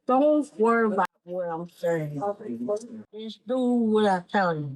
Don't worry about what I'm saying. Just do what I tell you.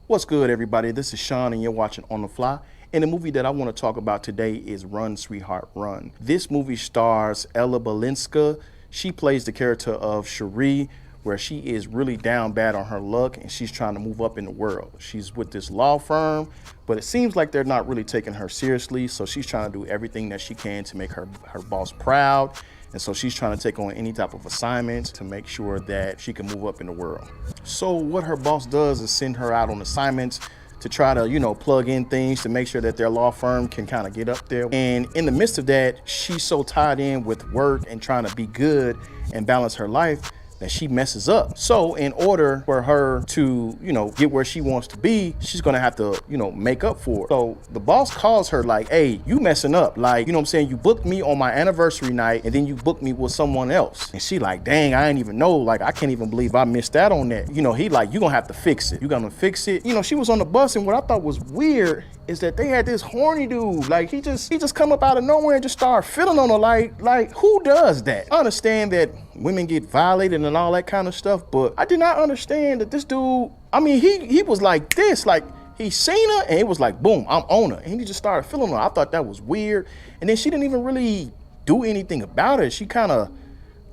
What's good, everybody? This is Sean, and you're watching On the Fly. And the movie that I want to talk about today is Run, Sweetheart, Run. This movie stars Ella Balinska. She plays the character of Cherie, where she is really down bad on her luck and she's trying to move up in the world. She's with this law firm, but it seems like they're not really taking her seriously. So she's trying to do everything that she can to make her boss proud. And so she's trying to take on any type of assignment to make sure that she can move up in the world. So what her boss does is send her out on assignments to try to, plug in things to make sure that their law firm can kind of get up there. And in the midst of that, she's so tied in with work and trying to be good and balance her life that she messes up. So in order for her to, get where she wants to be, she's gonna have to, make up for it. So the boss calls her like, hey, you messing up. Like, what I'm saying? You booked me on my anniversary night and then you booked me with someone else. And she like, dang, I didn't even know. Like, I can't even believe I missed out on that. He like, you gonna have to fix it. You gonna fix it. She was on the bus, and what I thought was weird is that they had this horny dude. Like, he just come up out of nowhere and just start feeling on her. Like who does that? I understand that women get violated and all that kind of stuff, but I did not understand that this dude, I mean, he was like this, like he seen her and it was like, boom, I'm on her. And he just started feeling her. I thought that was weird. And then she didn't even really do anything about it. She kind of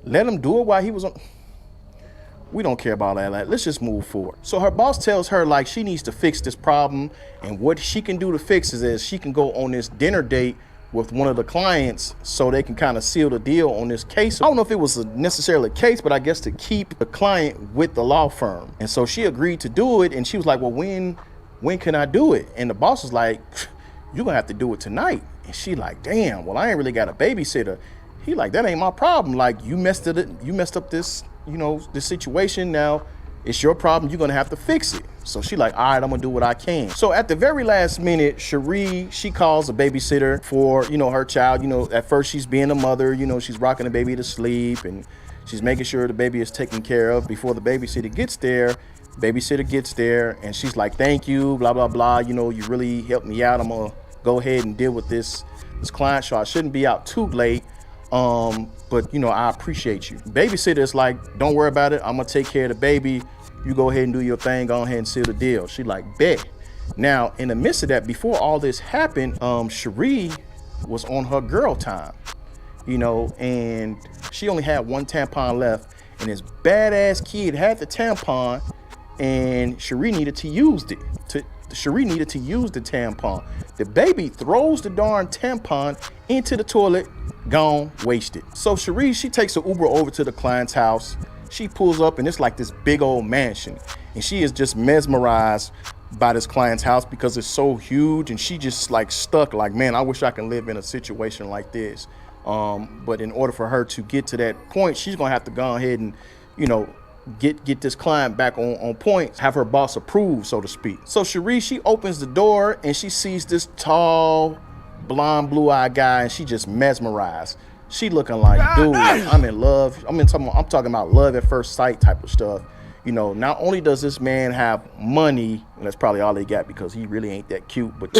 let him do it while he was on. We don't care about that. Let's just move forward. So her boss tells her like she needs to fix this problem, and what she can do to fix it is she can go on this dinner date with one of the clients so they can kind of seal the deal on this case. I don't know if it was necessarily a case, but I guess to keep the client with the law firm. And so she agreed to do it, and she was like, well, when can I do it? And the boss was like, you're gonna have to do it tonight. And she like, damn, well, I ain't really got a babysitter. He like, that ain't my problem. Like, you messed up this, this situation. Now it's your problem. You're gonna have to fix it. So she like, all right, I'm gonna do what I can. So at the very last minute, Cherie, she calls a babysitter for, her child. At first she's being a mother, she's rocking the baby to sleep and she's making sure the baby is taken care of before the babysitter gets there. Babysitter gets there and she's like, thank you, blah, blah, blah. You really helped me out. I'm gonna go ahead and deal with this client, so I shouldn't be out too late. But I appreciate you. Babysitter's like, don't worry about it. I'm gonna take care of the baby. You go ahead and do your thing. Go ahead and seal the deal. She like, bet. Now, in the midst of that, before all this happened, Cherie was on her girl time, and she only had one tampon left, and this badass kid had the tampon, and Cherie needed to use it. Cherie needed to use the tampon. The baby throws the darn tampon into the toilet, gone, wasted. So Cherie, she takes an Uber over to the client's house. She pulls up and it's like this big old mansion. And she is just mesmerized by this client's house because it's so huge, and she just like stuck like, man, I wish I could live in a situation like this. But in order for her to get to that point, she's gonna have to go ahead and, get this client back on point, have her boss approve, so to speak. So Cherie, she opens the door and she sees this tall, blonde, blue-eyed guy, and she just mesmerized. She looking like, dude, I'm in love. I'm talking about love at first sight type of stuff. Not only does this man have money, and that's probably all they got because he really ain't that cute, but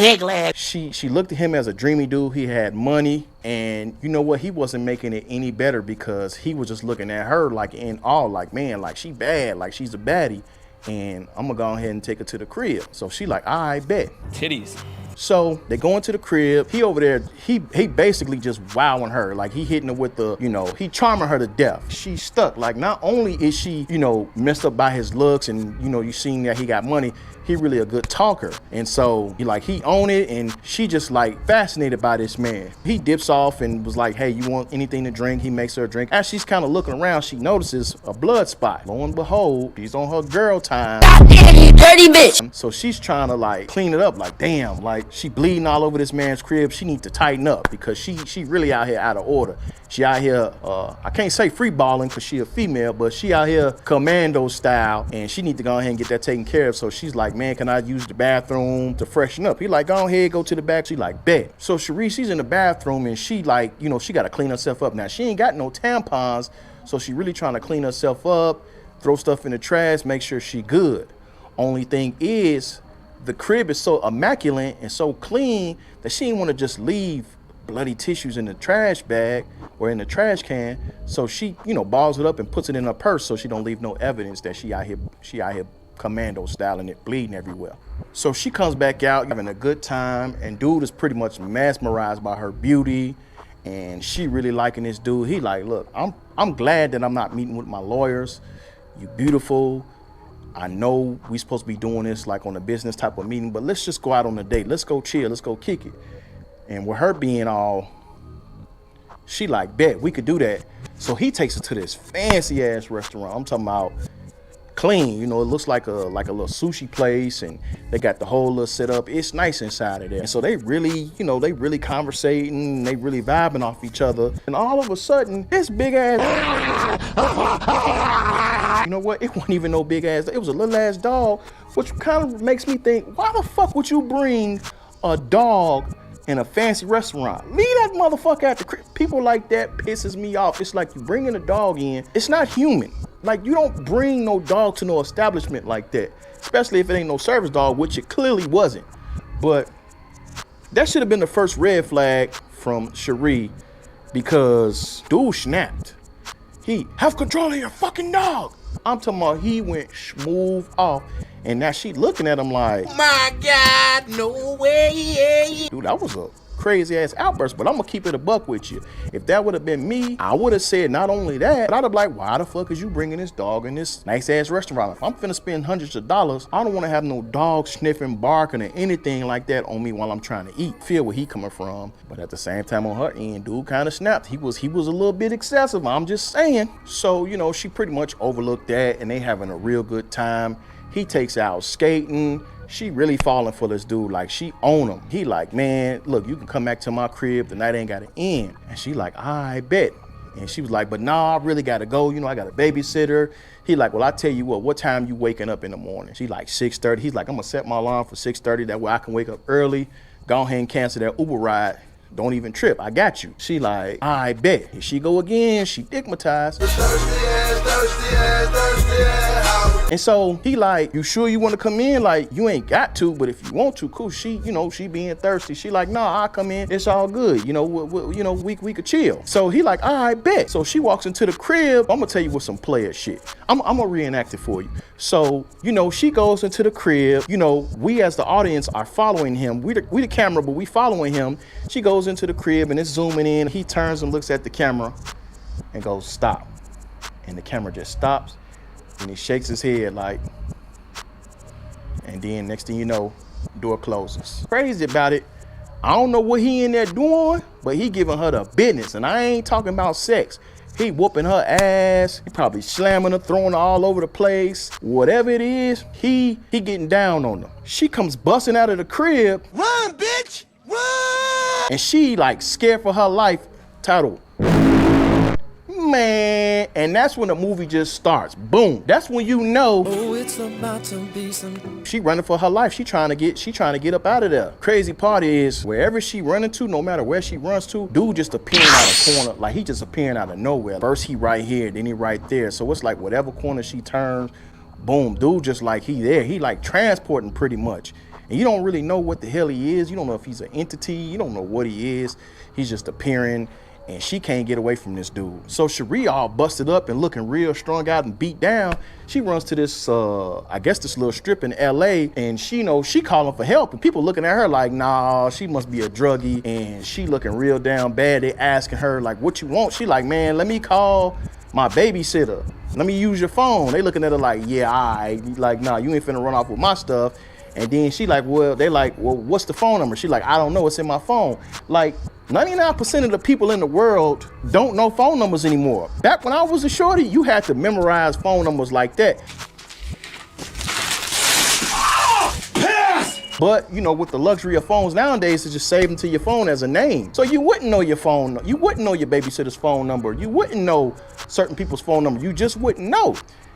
she looked at him as a dreamy dude. He had money, and you know what? He wasn't making it any better because he was just looking at her like in awe, like, man, like she bad, like she's a baddie, and I'm gonna go ahead and take her to the crib. So she like, I bet. Titties. So they go into the crib. He over there, he basically just wowing her. Like, he hitting her with the, he charming her to death. She's stuck. Like, not only is she, messed up by his looks and, you seen that he got money, he really a good talker. And so he own it, and she just like fascinated by this man. He dips off and was like, hey, you want anything to drink? He makes her a drink. As she's kind of looking around, she notices a blood spot. Lo and behold, she's on her girl time. God damn, you dirty bitch. So she's trying to like clean it up, like, damn, like she bleeding all over this man's crib. She needs to tighten up because she really out here out of order. She out here, I can't say free balling because she a female, but she out here commando style, and she need to go ahead and get that taken care of. So she's like, man, can I use the bathroom to freshen up? He like, go ahead, go to the back. She like, bet. So Cherie, she's in the bathroom, and she like, she got to clean herself up. Now, she ain't got no tampons, so she really trying to clean herself up. throw stuff in the trash, make sure she good. Only thing is, the crib is so immaculate and so clean that she didn't want to just leave bloody tissues in the trash bag or in the trash can. So she, balls it up and puts it in her purse so she don't leave no evidence that she out here commando styling it, bleeding everywhere. So she comes back out having a good time, and dude is pretty much mesmerized by her beauty, and she really liking this dude. He like, look, I'm glad that I'm not meeting with my lawyers. You beautiful. I know we supposed to be doing this like on a business type of meeting, but let's just go out on a date. Let's go chill. Let's go kick it. And with her being all, she like, bet we could do that. So he takes her to this fancy ass restaurant. I'm talking about clean, it looks like a little sushi place, and they got the whole little setup. It's nice inside of there. And so they really, they really conversating, they really vibing off each other. And all of a sudden, this big ass, you know what? It wasn't even no big ass. It was a little ass dog, which kind of makes me think, why the fuck would you bring a dog in a fancy restaurant? Leave that motherfucker at the crib. People like that pisses me off. It's like you bringing a dog in. It's not human. Like, you don't bring no dog to no establishment like that, especially if it ain't no service dog, which it clearly wasn't. But that should have been the first red flag from Cherie, because dude snapped. He, have control of your fucking dog. I'm talking about he went smooth off, and now she looking at him like, my God, no way. Dude, that was a crazy ass outburst, but I'm gonna keep it a buck with you. If that would have been me, I would have said not only that, but I'd have been like, why the fuck is you bringing this dog in this nice ass restaurant? If I'm finna spend hundreds of dollars, I don't want to have no dog sniffing, barking, or anything like that on me while I'm trying to eat. Feel where he coming from. But at the same time, on her end, dude kind of snapped. He was a little bit excessive, I'm just saying. So, she pretty much overlooked that, and they having a real good time. He takes her out skating. She really falling for this dude, like she own him. He like, man, look, you can come back to my crib, the night ain't gotta end. And she like, I bet. And she was like, but nah, I really gotta go, I got a babysitter. He like, well, I tell you what time you waking up in the morning? She like 6:30. He's like, I'm gonna set my alarm for 6:30, that way I can wake up early, go ahead and cancel that Uber ride. Don't even trip, I got you. She like, I bet. Here she go again, she stigmatized. Thirsty ass. And so he like, you sure you want to come in? Like, you ain't got to, but if you want to, cool. She, she being thirsty. She like, nah, I'll come in. It's all good. We could chill. So he like, I bet. So she walks into the crib. I'm gonna tell you what some player shit. I'm gonna reenact it for you. So, she goes into the crib. We as the audience are following him. We the camera, but we following him. She goes into the crib and it's zooming in. He turns and looks at the camera and goes, stop. And the camera just stops. And he shakes his head like, and then next thing you know, door closes. Crazy about it, I don't know what he in there doing, but he giving her the business. And I ain't talking about sex. He whooping her ass. He probably slamming her, throwing her all over the place. Whatever it is, he getting down on her. She comes busting out of the crib. Run, bitch, run! And she like scared for her life. Title, man, and that's when the movie just starts. Boom. That's when oh, it's about to be some. She running for her life. She trying to get up out of there. Crazy part is, wherever she running to, no matter where she runs to, dude just appearing out of corner. Like, he just appearing out of nowhere. First he right here, then he right there. So it's like whatever corner she turns, boom, dude just like he there. He like transporting pretty much. And you don't really know what the hell he is. You don't know if he's an entity. You don't know what he is. He's just appearing. And she can't get away from this dude. So Cherie all busted up and looking real strung out and beat down. She runs to this, I guess this little strip in LA, and she calling for help. And people looking at her like, nah, she must be a druggie. And she looking real down bad. They asking her like, what you want? She like, man, let me call my babysitter. Let me use your phone. They looking at her like, yeah, all right. Like, nah, you ain't finna run off with my stuff. And then she like, well, they like, well, what's the phone number? She like, I don't know, it's in my phone. Like, 99% of the people in the world don't know phone numbers anymore. Back when I was a shorty, you had to memorize phone numbers like that. But, with the luxury of phones nowadays, to just save them to your phone as a name. So you wouldn't know your phone. You wouldn't know your babysitter's phone number. You wouldn't know certain people's phone number. You just wouldn't know.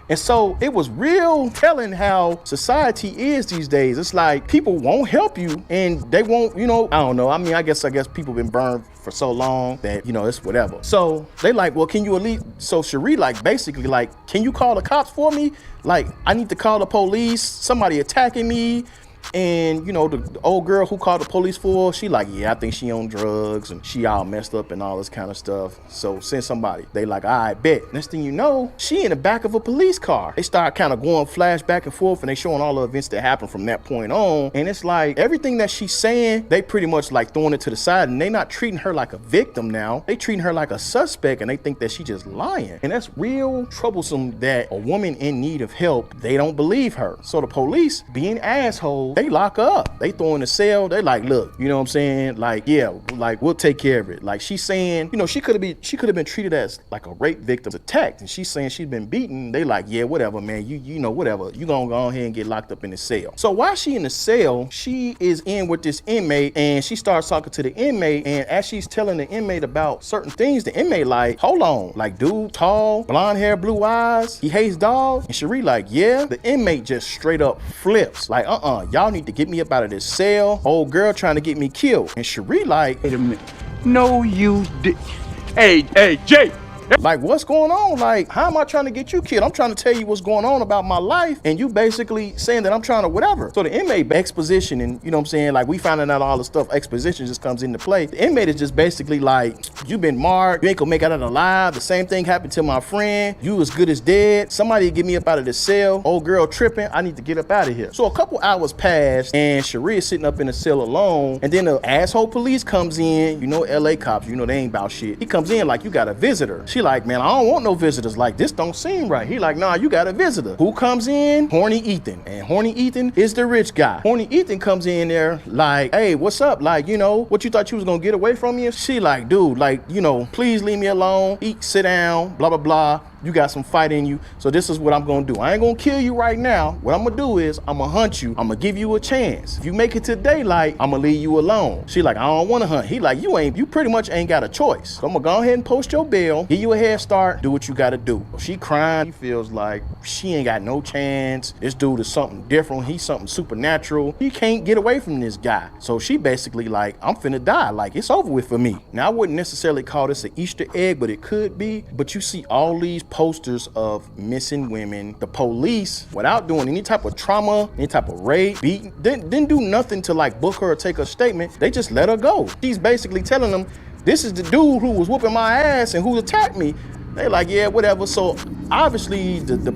And so it was real telling how society is these days. It's like people won't help you and they won't, I don't know. I mean, I guess people been burned for so long that, it's whatever. So they like, well, can you at least, so Cherie like basically like, can you call the cops for me? Like, I need to call the police, somebody attacking me. And the old girl who called the police for her, she like, yeah, I think she on drugs and she all messed up and all this kind of stuff. So send somebody. They like, I bet. Next thing you know, she in the back of a police car. They start kind of going flash back and forth, and they showing all the events that happened from that point on. And it's like everything that she's saying, they pretty much like throwing it to the side, and they not treating her like a victim now. They treating her like a suspect, and they think that she just lying. And that's real troublesome that a woman in need of help, they don't believe her. So the police, being assholes, they lock her up. They throw in the cell. They like, look, you know what I'm saying? Like, yeah, like we'll take care of it. Like she's saying, she could have been treated as like a rape victim, attacked, and she's saying she's been beaten. They like, yeah, whatever, man. You know, whatever. You gonna go ahead and get locked up in the cell. So while she in the cell, she is in with this inmate, and she starts talking to the inmate. And as she's telling the inmate about certain things, the inmate like, hold on, like dude, tall, blonde hair, blue eyes, he hates dogs. And Cherie like, yeah. The inmate just straight up flips like, y'all need to get me up out of this cell. Old girl trying to get me killed. And Cherie like, wait a minute. No, you did. Hey, Jay. Like, what's going on? Like, how am I trying to get you killed? I'm trying to tell you what's going on about my life, and you basically saying that I'm trying to whatever. So the inmate exposition, and you know what I'm saying, like we finding out all the stuff, exposition just comes into play. The inmate is just basically like, you been marked, you ain't gonna make it out alive. The same thing happened to my friend. You as good as dead. Somebody get me up out of this cell. Old girl tripping. I need to get up out of here. So a couple hours passed, and Cherie is sitting up in the cell alone, and then the asshole police comes in. LA cops, they ain't about shit. He comes in like, you got a visitor. She like, man, I don't want no visitors. Like, this don't seem right. He like, nah, you got a visitor. Who comes in? Horny Ethan. And Horny Ethan is the rich guy. Horny Ethan comes in there like, hey, what's up? Like, what you thought you was gonna get away from you? She like, dude, like, please leave me alone. Eat, sit down, blah, blah, blah. You got some fight in you. So this is what I'm gonna do. I ain't gonna kill you right now. What I'm gonna do is I'm gonna hunt you. I'm gonna give you a chance. If you make it to daylight, I'm gonna leave you alone. She like, I don't wanna hunt. He like, you pretty much ain't got a choice. So I'm gonna go ahead and post your bail, give you a head start, do what you gotta do. She crying. She feels like she ain't got no chance. This dude is something different. He's something supernatural. He can't get away from this guy. So she basically like, I'm finna die. Like, it's over with for me. Now, I wouldn't necessarily call this an Easter egg, but it could be. But you see all these posters of missing women. The police, without doing any type of trauma, any type of rape, beating, didn't do nothing to like book her or take her statement. They just let her go. She's basically telling them, this is the dude who was whooping my ass and who attacked me. They like, yeah, whatever. So obviously the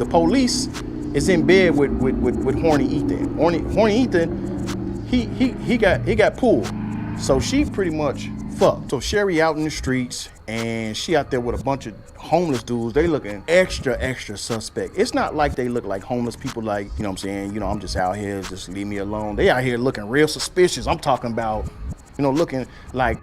police is in bed with Horny Ethan. Horny Ethan, he got pulled. So she pretty much fucked. So Cherie out in the streets, and she out there with a bunch of homeless dudes. They looking extra suspect. It's not like they look like homeless people, like, you know what I'm saying, I'm just out here, just leave me alone. They out here looking real suspicious. I'm talking about, looking like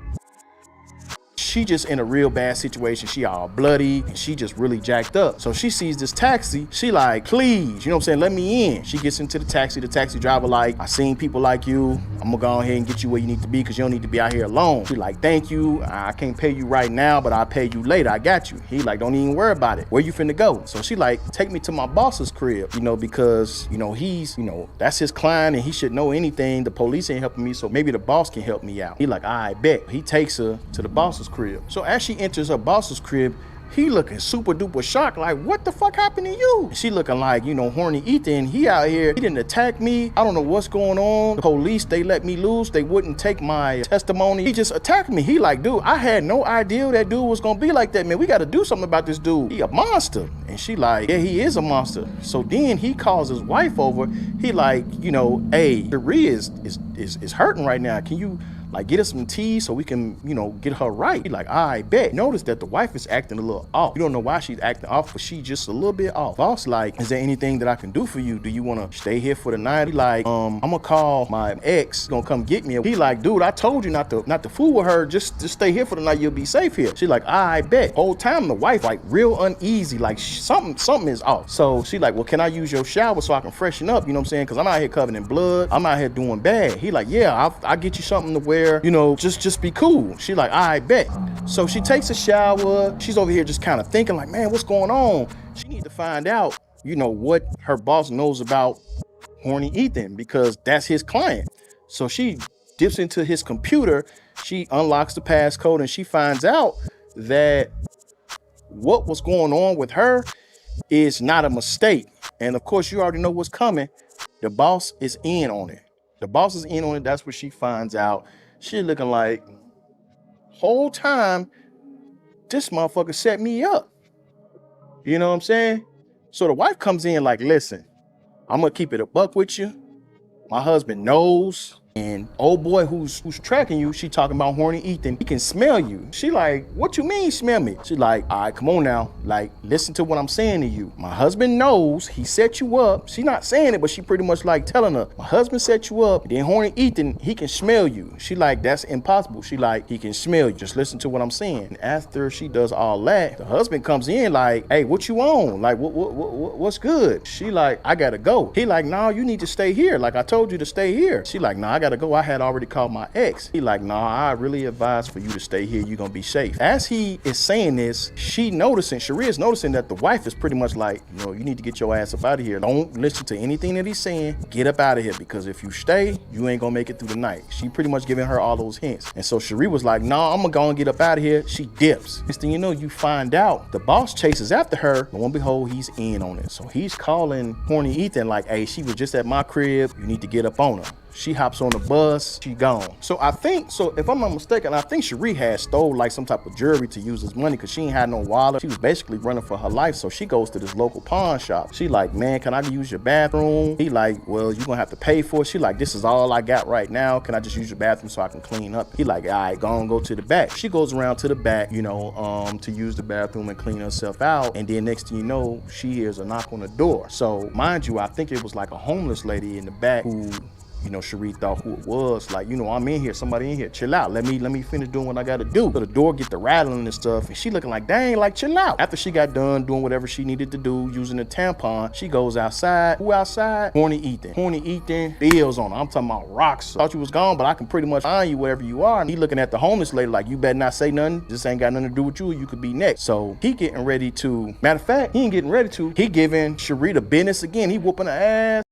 she just in a real bad situation. She all bloody and she just really jacked up. So she sees this taxi. She like, please, let me in. She gets into the taxi. The taxi driver like, I seen people like you. I'm gonna go ahead and get you where you need to be because you don't need to be out here alone. She like, thank you. I can't pay you right now, but I'll pay you later. I got you. He like, don't even worry about it. Where you finna go? So she like, take me to my boss's crib, because, he's, that's his client and he should know anything. The police ain't helping me, so maybe the boss can help me out. He like, I bet. He takes her to the boss's crib. So as she enters her boss's crib, he looking super duper shocked, like, what the fuck happened to you? She looking like, Horny Ethan, he out here, he didn't attack me. I don't know what's going on. The police, they let me loose. They wouldn't take my testimony. He just attacked me. He like, dude, I had no idea that dude was gonna be like that, man. We gotta do something about this dude. He a monster. And she like, yeah, he is a monster. So then he calls his wife over. He like, hey, Cherie is hurting right now. Can you like get us some tea so we can, get her right? He like, I bet. Notice that the wife is acting a little off. You don't know why she's acting off, but she just a little bit off. Boss like, is there anything that I can do for you? Do you want to stay here for the night? He like, I'm gonna call my ex, gonna come get me. He like, dude, I told you not to fool with her. Just stay here for the night. You'll be safe here. She like, I bet. Whole time the wife like real uneasy, like something is off. So she like, well, can I use your shower so I can freshen up? You know what I'm saying? Because I'm out here covered in blood. I'm out here doing bad. He like, yeah, I'll get you something to wear. Just be cool. She like, I bet. So she takes a shower. She's over here just kind of thinking like, man, what's going on? She need to find out, what her boss knows about Horny Ethan because that's his client. So she dips into his computer, she unlocks the passcode and she finds out that what was going on with her is not a mistake. And of course, you already know what's coming. The boss is in on it. The boss is in on it. That's what she finds out. She looking like, whole time, this motherfucker set me up. You know what I'm saying? So the wife comes in like, listen, I'm gonna keep it a buck with you. My husband knows. And old boy who's tracking you, she talking about horny Ethan, he can smell you. She like, what you mean smell me? She like, all right, come on now. Like, listen to what I'm saying to you. My husband knows he set you up. She not saying it, but she pretty much like telling her, my husband set you up. Then horny Ethan, he can smell you. She like, that's impossible. She like, he can smell you. Just listen to what I'm saying. And after she does all that, the husband comes in like, hey, what you on? Like, what's good? She like, I gotta go. He like, no, you need to stay here. Like I told you to stay here. She like, no, I gotta go. I had already called my ex. He like, nah, I really advise for you to stay here. You're gonna be safe. As he is saying this, Cherie is noticing that the wife is pretty much like, you know, you need to get your ass up out of here. Don't listen to anything that he's saying. Get up out of here, because if you stay, you ain't gonna make it through the night. She pretty much giving her all those hints. And so Cherie was like, nah, I'm gonna go and get up out of here. She dips. Next thing you know, you find out the boss chases after her. Lo and behold, he's in on it. So he's calling horny Ethan like, hey, she was just at my crib. You need to get up on her. She hops on the bus, she gone. So if I'm not mistaken, I think Cherie had stole like some type of jewelry to use as money because she ain't had no wallet. She was basically running for her life. So she goes to this local pawn shop. She like, man, can I use your bathroom? He like, well, you're gonna have to pay for it. She like, this is all I got right now. Can I just use your bathroom so I can clean up? He like, all right, go to the back. She goes around to the back, you know, to use the bathroom and clean herself out. And then next thing you know, she hears a knock on the door. So mind you, I think it was like a homeless lady in the back who, you know, Cherie thought who it was. Like, you know, I'm in here, somebody in here, chill out. Let me finish doing what I gotta do. So the door get the rattling and stuff, and she looking like, dang, like, chill out. After she got done doing whatever she needed to do, using the tampon, she goes outside. Who outside? Horny Ethan. Horny Ethan feels on her. I'm talking about rocks. Thought you was gone, but I can pretty much find you wherever you are. And he looking at the homeless lady like, you better not say nothing. This ain't got nothing to do with you. You could be next. So he getting ready to, matter of fact, he ain't getting ready to. He giving Cherie the business again. He whooping her ass.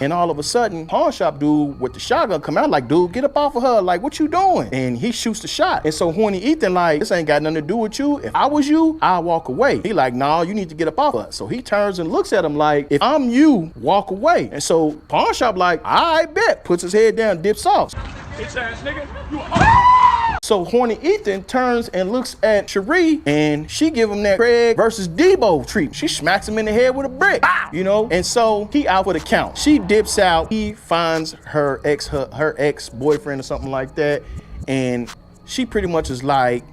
And all of a sudden, pawn shop dude with the shotgun come out like, dude, get up off of her. Like, what you doing? And he shoots the shot. And so horny Ethan like, this ain't got nothing to do with you. If I was you, I'd walk away. He like, nah, you need to get up off of her. So he turns and looks at him like, if I'm you, walk away. And so pawn shop like, I bet, puts his head down, dips off. Bitch ass nigga, you So horny Ethan turns and looks at Cherie, and she give him that Craig versus Debo treatment. She smacks him in the head with a brick, you know? And so he out for the count. She dips out. He finds her ex-boyfriend or something like that, and she pretty much is like,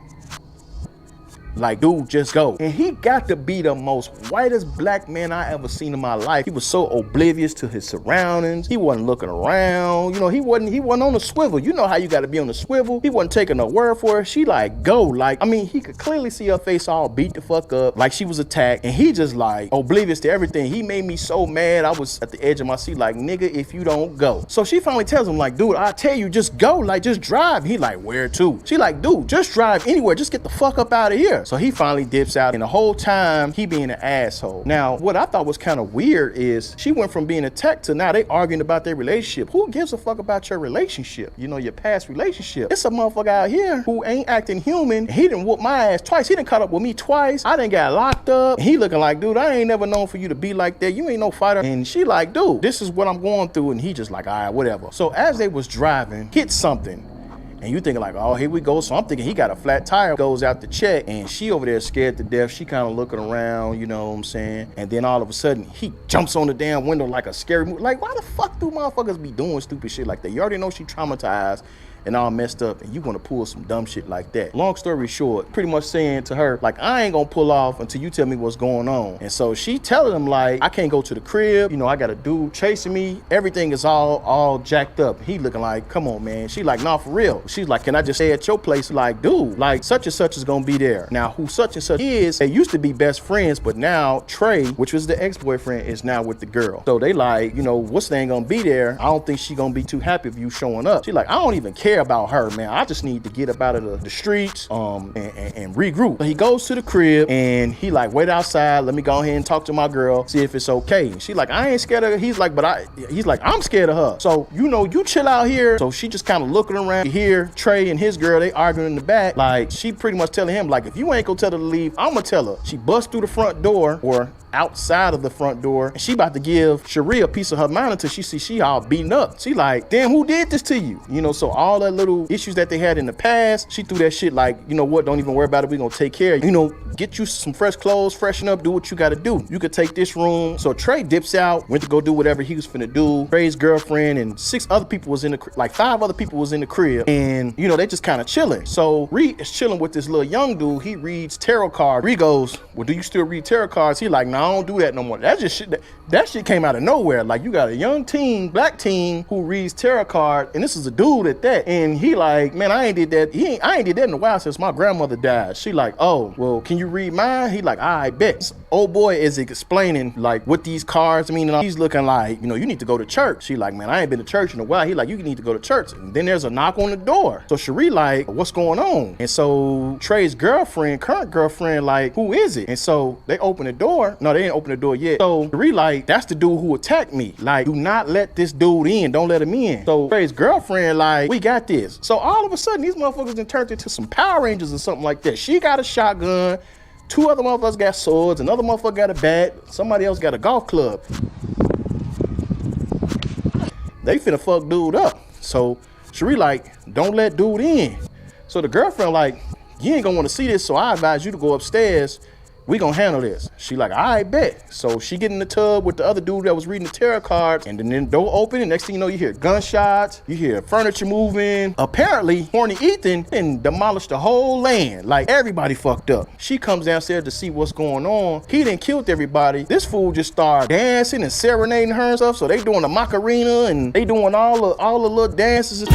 dude, just go. And he got to be the most whitest black man I ever seen in my life. He was so oblivious to his surroundings. He wasn't looking around. You know, he wasn't on the swivel. You know how you got to be on the swivel. He wasn't taking a word for her. She like, go. Like, I mean, he could clearly see her face all beat the fuck up, like she was attacked. And he just like oblivious to everything. He made me so mad. I was at the edge of my seat like, nigga, if you don't go. So she finally tells him like, dude, I tell you, just go. Like, just drive. He like, where to? She like, dude, just drive anywhere. Just get the fuck up out of here. So he finally dips out, and the whole time he being an asshole. Now, what I thought was kind of weird is she went from being attacked to now they arguing about their relationship. Who gives a fuck about your relationship? You know, your past relationship. It's a motherfucker out here who ain't acting human. He done whooped my ass twice. He done caught up with me twice. I done got locked up. And he looking like, dude, I ain't never known for you to be like that. You ain't no fighter. And she like, dude, this is what I'm going through. And he just like, all right, whatever. So as they was driving, hit something. And you thinking like, oh, here we go. So I'm thinking he got a flat tire, goes out to check, and she over there scared to death. She kind of looking around, you know what I'm saying? And then all of a sudden, he jumps on the damn window like a scary movie. Like, why the fuck do motherfuckers be doing stupid shit like that? You already know she traumatized and all messed up, and you gonna pull some dumb shit like that. Long story short, pretty much saying to her, like, I ain't gonna pull off until you tell me what's going on. And so she telling him like, I can't go to the crib, you know, I got a dude chasing me, everything is all jacked up. He looking like, come on, man. She like, nah, for real. She's like, can I just stay at your place? Like, dude, like, such and such is gonna be there. Now, who such and such is, they used to be best friends, but now Trey, which was the ex-boyfriend, is now with the girl. So they like, you know, what's the ain't gonna be there? I don't think she gonna be too happy if you showing up. She like, I don't even care care about her, man. I just need to get up out of the streets and regroup. So he goes to the crib and he like, wait outside. Let me go ahead and talk to my girl, see if it's okay. And she like, I ain't scared of her. He's like, I'm scared of her. So, you know, you chill out here. So she just kind of looking around. You hear Trey and his girl, they arguing in the back. Like, she pretty much telling him, like, if you ain't gonna tell her to leave, I'm gonna tell her. She busts through the front door, or outside of the front door, and she about to give Cherie a piece of her mind until she see she all beaten up. She like, damn, who did this to you? You know, so all that little issues that they had in the past, she threw that shit like, you know what, don't even worry about it, we gonna take care of you. You know, get you some fresh clothes, freshen up, do what you gotta do. You could take this room. So Trey dips out, went to go do whatever he was finna do. Trey's girlfriend and 6 other people was in the, like 5 other people was in the crib, and you know, they just kind of chilling. So Reed is chilling with this little young dude. He reads tarot cards. Reed goes, well, do you still read tarot cards? He like, no, I don't do that no more. That's just shit, that shit came out of nowhere. Like, you got a young teen, black teen who reads tarot cards, and this is a dude at that. And he like, man, I ain't did that. I ain't did that in a while since my grandmother died. She like, oh, well, can you read mine? He like, I bet. This old boy is explaining like what these cards mean, and he's looking like, you know, you need to go to church. She like, man, I ain't been to church in a while. He like, you need to go to church. And then there's a knock on the door. So Cherie like, what's going on? And so Trey's girlfriend, current girlfriend, like, who is it? And so they open the door. No, they didn't open the door yet. So Cherie like, that's the dude who attacked me. Like, do not let this dude in. Don't let him in. So Trey's girlfriend like, we got this. So all of a sudden, these motherfuckers then turned into some Power Rangers or something like that. She got a shotgun. 2 other motherfuckers got swords. Another motherfucker got a bat. Somebody else got a golf club. They finna fuck dude up. So Cherie like, don't let dude in. So the girlfriend like, you ain't gonna wanna see this, so I advise you to go upstairs. We gonna handle this. She like, I bet. So she get in the tub with the other dude that was reading the tarot cards, and then the door open, and next thing you know, you hear gunshots, you hear furniture moving. Apparently, horny Ethan then demolished the whole land. Like, everybody fucked up. She comes downstairs to see what's going on. He done killed everybody. This fool just started dancing and serenading her and stuff. So they doing the Macarena, and they doing all the little dances.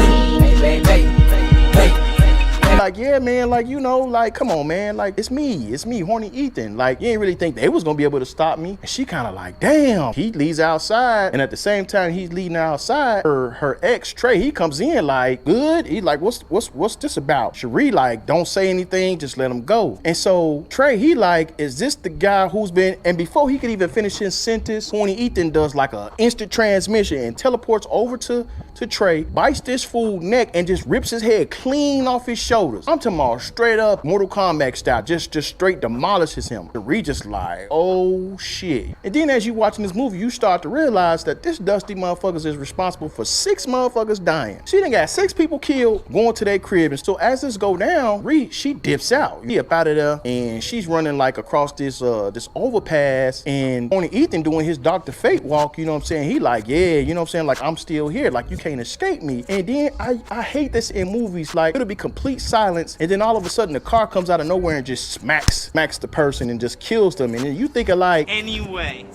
Like, yeah, man, like, you know, like, come on, man, like, it's me, horny Ethan. Like, you ain't really think they was gonna be able to stop me. And she kind of like, damn. He leaves outside, and at the same time he's leading outside, her ex Trey, he comes in like, good. He like, what's this about? Cherie like, don't say anything, just let him go. And so Trey, he like, is this the guy who's been? And before he could even finish his sentence, horny Ethan does like a instant transmission and teleports over to Trey, bites this fool's neck, and just rips his head clean off his shoulders. I'm talking about straight up Mortal Kombat style, just straight demolishes him. Cherie just like, oh shit. And then as you watching this movie, you start to realize that this dusty motherfuckers is responsible for 6 motherfuckers dying. She done got 6 people killed going to their crib. And so as this go down, she dips out. She up out of there, and she's running like across this overpass, and only Ethan doing his Dr. Fate walk, you know what I'm saying? He like, yeah, you know what I'm saying? Like, I'm still here. Like, you can't escape me. And then I hate this in movies. Like, it'll be complete silence, and then all of a sudden the car comes out of nowhere and just smacks the person and just kills them. And then you think of like, anyway,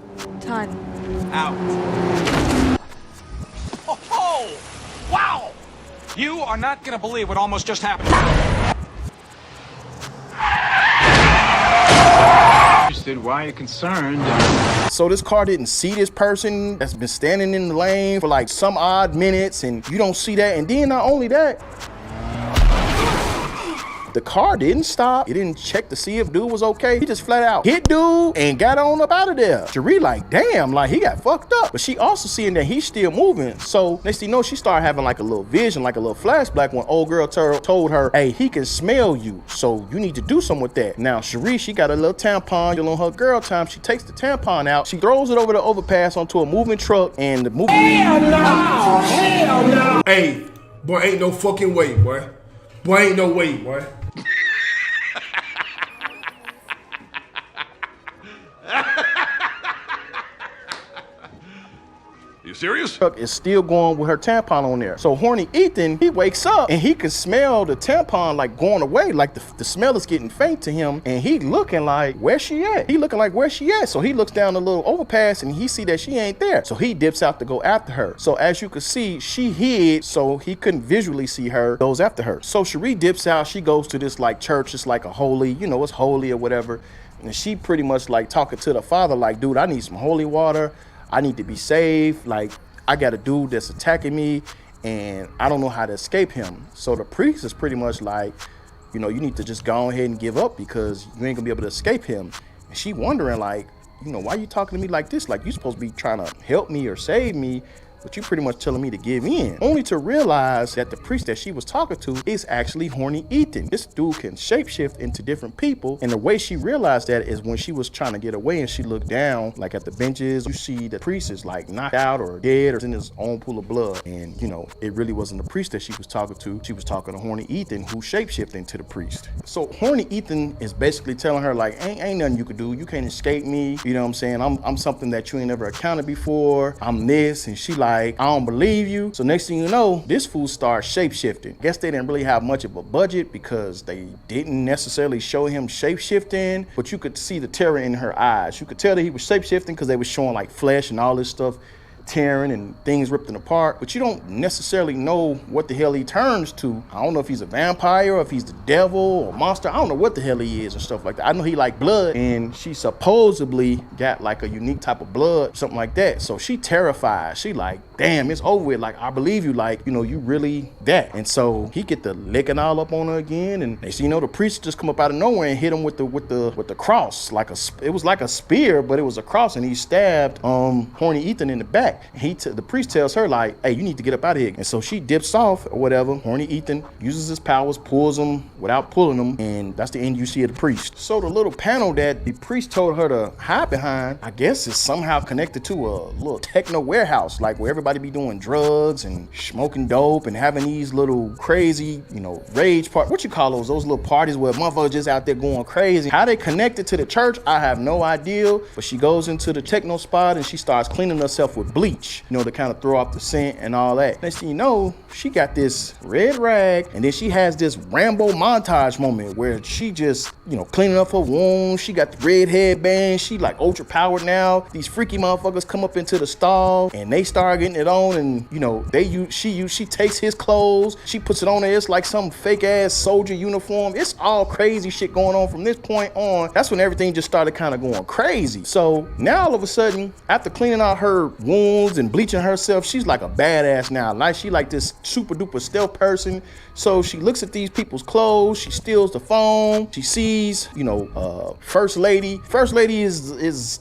time out. Oh, wow! You are not gonna believe what almost just happened. Why are you concerned? so this car didn't see this person that's been standing in the lane for like some odd minutes, and you don't see that. And then not only that, the car didn't stop. It didn't check to see if dude was okay. He just flat out hit dude and got on up out of there. Cherie like, damn, like he got fucked up. But she also seeing that he's still moving. So next thing you know, she started having like a little vision, like a little flashback when old girl told her, hey, he can smell you, so you need to do something with that. Now Cherie, she got a little tampon on her girl time. She takes the tampon out, she throws it over the overpass onto a moving truck, and the moving. Hell no! Hell no! Hey, boy, ain't no fucking way, boy. Boy, ain't no way, boy. You serious? Truck is still going with her tampon on there. So horny Ethan, he wakes up and he can smell the tampon like going away, like the smell is getting faint to him, and he looking like, where she at? He looking like, where she at? So he looks down the little overpass and he see that she ain't there. So he dips out to go after her. So as you can see, she hid, so he couldn't visually see her, goes after her. So Cherie dips out, she goes to this like church, it's like a holy, you know, it's holy or whatever. And she pretty much like talking to the father like, dude, I need some holy water. I need to be saved. Like, I got a dude that's attacking me, and I don't know how to escape him. So the priest is pretty much like, you know, you need to just go ahead and give up because you ain't gonna be able to escape him. And she wondering like, you know, why you talking to me like this? Like you supposed to be trying to help me or save me, but you pretty much telling me to give in. Only to realize that the priest that she was talking to is actually horny Ethan. This dude can shapeshift into different people. And the way she realized that is when she was trying to get away and she looked down, like at the benches, you see the priest is like knocked out or dead or in his own pool of blood. And you know, it really wasn't the priest that she was talking to. She was talking to horny Ethan, who shapeshifted into the priest. So horny Ethan is basically telling her like, ain't nothing you could do. You can't escape me. You know what I'm saying? I'm something that you ain't never encountered before. I'm this. And she like, I don't believe you. So next thing you know, this fool starts shape-shifting. Guess they didn't really have much of a budget because they didn't necessarily show him shape-shifting, but you could see the terror in her eyes. You could tell that he was shape-shifting because they were showing like flesh and all this stuff tearing and things ripping apart, but you don't necessarily know what the hell he turns to. I don't know if he's a vampire or if he's the devil or monster. I don't know what the hell he is and stuff like that. I know he like blood, and she supposedly got like a unique type of blood, something like that. So she terrified. She like, damn, it's over with. Like, I believe you. Like, you know, you really that. And so he get the licking all up on her again, and they see, you know, the priest just come up out of nowhere and hit him with the cross. Like it was like a spear, but it was a cross, and he stabbed horny Ethan in the back. The priest tells her like, hey, you need to get up out of here. And so she dips off or whatever. Horny Ethan uses his powers, pulls him without pulling him, and that's the end you see of the priest. So the little panel that the priest told her to hide behind, I guess is somehow connected to a little techno warehouse, like where everybody be doing drugs and smoking dope and having these little crazy, you know, rage part. What you call those little parties where motherfuckers just out there going crazy. How they connected to the church, I have no idea. But she goes into the techno spot and she starts cleaning herself with bleach, you know, to kind of throw off the scent and all that. Next thing you know, she got this red rag, and then she has this Rambo montage moment where she just, you know, cleaning up her wounds. She got the red headband. She like ultra powered now. These freaky motherfuckers come up into the stall and they start getting it on, and you know, she takes his clothes, she puts it on there. It's like some fake ass soldier uniform. It's all crazy shit going on from this point on. That's when everything just started kind of going crazy. So now all of a sudden, after cleaning out her wounds and bleaching herself, she's like a badass now. Like she like this super duper stealth person. So she looks at these people's clothes, she steals the phone, she sees, you know, First Lady. First Lady is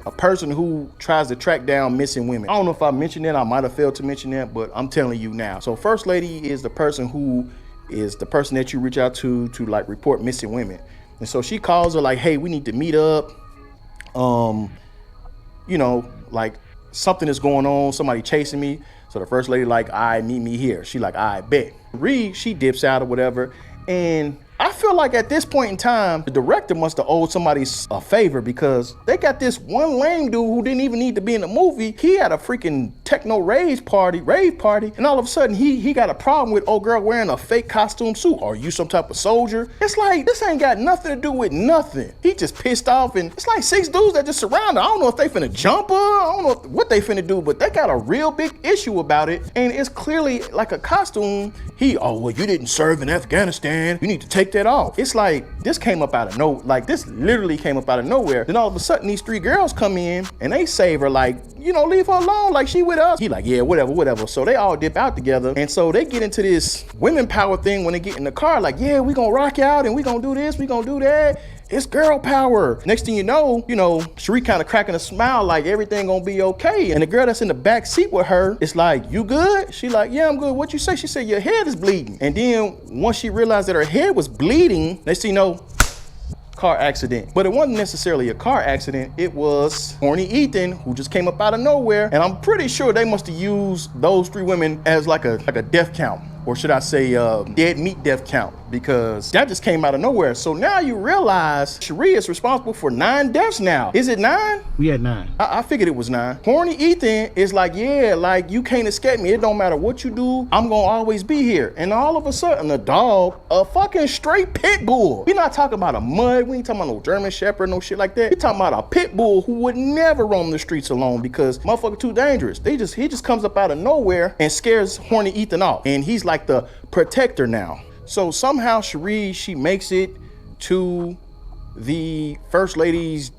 a person who tries to track down missing women. I don't know if I mentioned that, I might have failed to mention that, but I'm telling you now. So First Lady is the person who is the person that you reach out to like report missing women. And so she calls her like, hey, we need to meet up. You know, like something is going on, somebody chasing me. So the First Lady like, all right, meet me here. She like, I bet. Reed, she dips out or whatever. And I feel like at this point in time, the director must have owed somebody a favor, because they got this one lame dude who didn't even need to be in the movie. He had a freaking techno rave party, and all of a sudden he got a problem with old girl wearing a fake costume suit. Are you some type of soldier? It's like, this ain't got nothing to do with nothing. He just pissed off, and it's like 6 dudes that just surround her. I don't know if they finna jump her, I don't know what they finna do, but they got a real big issue about it, and it's clearly like a costume. Well, you didn't serve in Afghanistan, you need to take that off. It's like, this came up out of nowhere. Like, this literally came up out of nowhere. Then all of a sudden, these 3 girls come in and they save her, like, you know, leave her alone, like she with us. He like, yeah, whatever. So they all dip out together, and so they get into this women power thing when they get in the car, like, yeah, we gonna rock out and we gonna do this, we gonna do that. It's girl power. Next thing you know, Cherie kind of cracking a smile like everything gonna be okay. And the girl that's in the back seat with her, it's like, you good? She like, yeah, I'm good. What you say? She said, your head is bleeding. And then once she realized that her head was bleeding, next thing you know, car accident. But it wasn't necessarily a car accident. It was horny Ethan who just came up out of nowhere. And I'm pretty sure they must have used those 3 women as like a death count. Or should I say dead meat death count, because that just came out of nowhere. So now you realize Cherie is responsible for 9 deaths now. Is it 9? We had 9. I figured it was 9. Horny Ethan is like, yeah, like you can't escape me. It don't matter what you do, I'm gonna always be here. And all of a sudden, a dog, a fucking straight pit bull. We're not talking about a mud. We ain't talking about no German Shepherd, no shit like that. We're talking about a pit bull who would never roam the streets alone because motherfucker too dangerous. He just comes up out of nowhere and scares horny Ethan off. And he's like the protector now. So somehow Cherie, she makes it to the First Lady's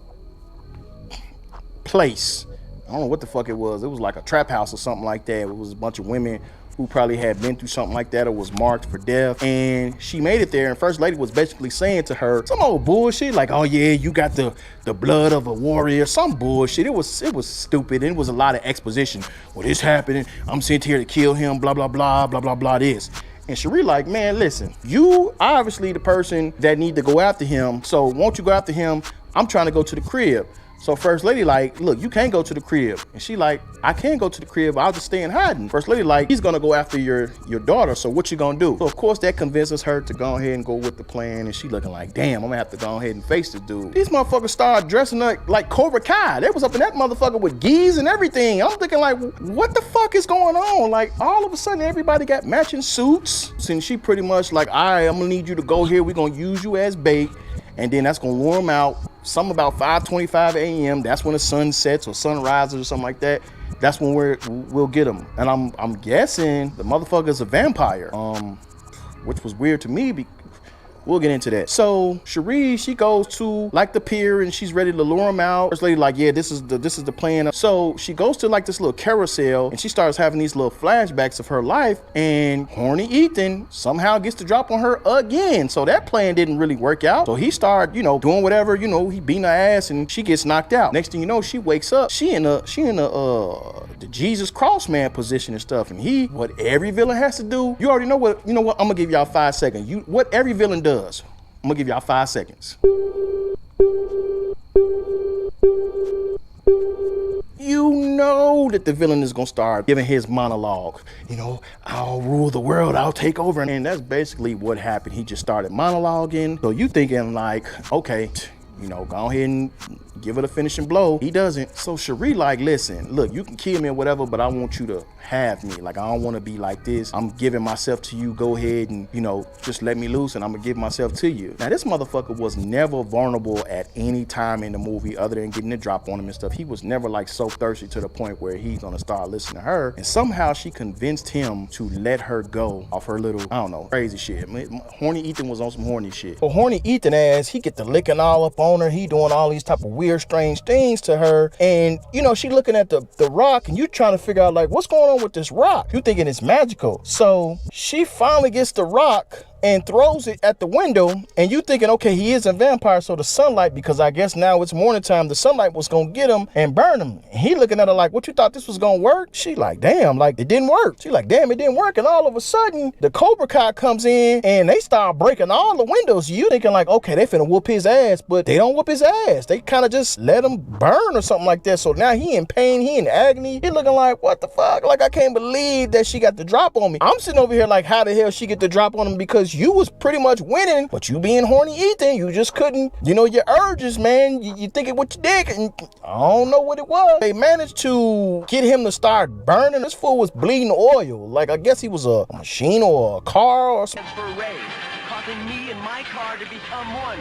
place. I don't know what the fuck it was. It was like a trap house or something like that. It was a bunch of women who probably had been through something like that or was marked for death. And she made it there, and First Lady was basically saying to her some old bullshit like, oh yeah, you got the blood of a warrior, some bullshit. It was stupid, and it was a lot of exposition. Well, this happening, I'm sent here to kill him, blah blah blah blah blah blah this. And Cherie like, man, listen, you obviously the person that need to go after him, so won't you go after him? I'm trying to go to the crib. So First Lady like, look, you can't go to the crib. And she like, I can't go to the crib, I'll just stay in hiding. First Lady like, he's gonna go after your daughter, so what you gonna do? So of course that convinces her to go ahead and go with the plan, and she looking like, damn, I'm gonna have to go ahead and face this dude. These motherfuckers started dressing up like Cobra Kai. They was up in that motherfucker with geese and everything. I'm thinking like, what the fuck is going on? Like all of a sudden everybody got matching suits. And she pretty much like, all right, I'm gonna need you to go here, we're gonna use you as bait. And then that's gonna warm them out. Something about 5:25 a.m. That's when the sun sets or sun rises or something like that. That's when we'll get them. And I'm guessing the motherfucker's a vampire. Which was weird to me. We'll get into that. So Cherie, she goes to like the pier and she's ready to lure him out. First Lady like, yeah, this is the plan. So she goes to like this little carousel and she starts having these little flashbacks of her life, and horny Ethan somehow gets to drop on her again. So that plan didn't really work out. So he started, doing whatever, he beating her ass and she gets knocked out. Next thing you know, she wakes up. She in the Jesus cross man position and stuff. And what every villain has to do, you already know what, I'm gonna give y'all 5 seconds. What every villain does. I'm gonna give y'all 5 seconds. You know that the villain is gonna start giving his monologue. I'll rule the world, I'll take over. And that's basically what happened. He just started monologuing. So you thinking like, okay, go ahead and give it a finishing blow. He doesn't. So Cherie like, listen, look, you can kill me or whatever, but I want you to have me. Like, I don't want to be like this. I'm giving myself to you. Go ahead and, just let me loose and I'm gonna give myself to you. Now, this motherfucker was never vulnerable at any time in the movie other than getting the drop on him and stuff. He was never like so thirsty to the point where he's gonna start listening to her. And somehow she convinced him to let her go off her little, I don't know, crazy shit. Horny Ethan was on some horny shit. So horny Ethan ass, he get the licking all up on her. He doing all these type of weird, strange things to her. And, she looking at the rock and you trying to figure out like, what's going on with this rock? You thinking it's magical. So she finally gets the rock and throws it at the window, and you thinking, okay, he is a vampire, so the sunlight, because I guess now it's morning time, the sunlight was gonna get him and burn him. And he looking at her like, what, you thought this was gonna work? She like, damn, like it didn't work. She like, damn, it didn't work. And all of a sudden the Cobra Kai comes in and they start breaking all the windows. You thinking like, okay, they finna whoop his ass, but they don't whoop his ass. They kind of just let him burn or something like that. So now he in pain, he in agony. He looking like, what the fuck? Like, I can't believe that she got the drop on me. I'm sitting over here like, how the hell she get the drop on him? Because you was pretty much winning, but you being horny Ethan, you just couldn't, your urges, man, you thinking what you did, and I don't know what it was. They managed to get him to start burning. This fool was bleeding oil. Like, I guess he was a machine or a car or something. For Ray, causing me and my car to become one.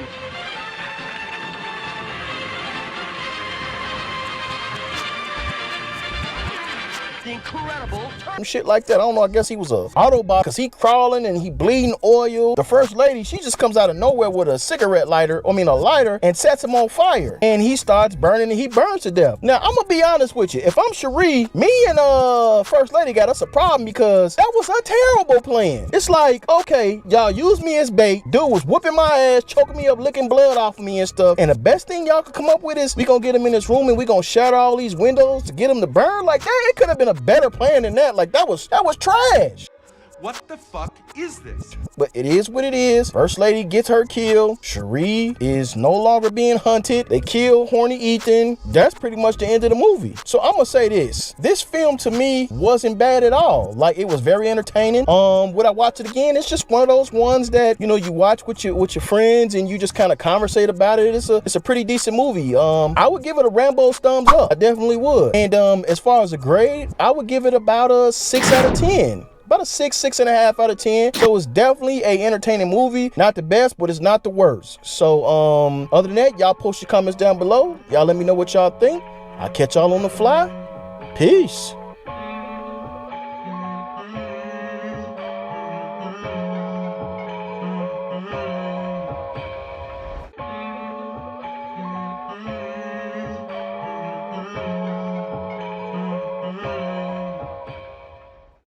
Incredible shit like that. I don't know, I guess he was a Autobot because he crawling and he bleeding oil. The First Lady, she just comes out of nowhere with a cigarette lighter, a lighter, and sets him on fire. And he starts burning and he burns to death. Now, I'm gonna be honest with you. If I'm Cherie, me and First Lady got us a problem because that was a terrible plan. It's like, okay, y'all use me as bait. Dude was whooping my ass, choking me up, licking blood off of me and stuff. And the best thing y'all could come up with is we gonna get him in this room and we gonna shatter all these windows to get him to burn. Like, that, it could have been a better plan than that. Like, that was trash. What the fuck is this? But it is what it is. First Lady gets her kill. Cherie is no longer being hunted. They kill horny Ethan. That's pretty much the end of the movie. So I'm gonna say this film to me wasn't bad at all. Like, it was very entertaining. Would I watch it again? It's just one of those ones that, you watch with your friends and you just kind of conversate about it. It's a pretty decent movie. I would give it a Rambo's thumbs up. I definitely would. And as far as a grade, I would give it about a 6 out of 10. About a 6.5 out of 10. So it's definitely a entertaining movie. Not the best, but it's not the worst. So other than that, y'all post your comments down below. Y'all let me know what y'all think. I'll catch y'all on the fly. Peace.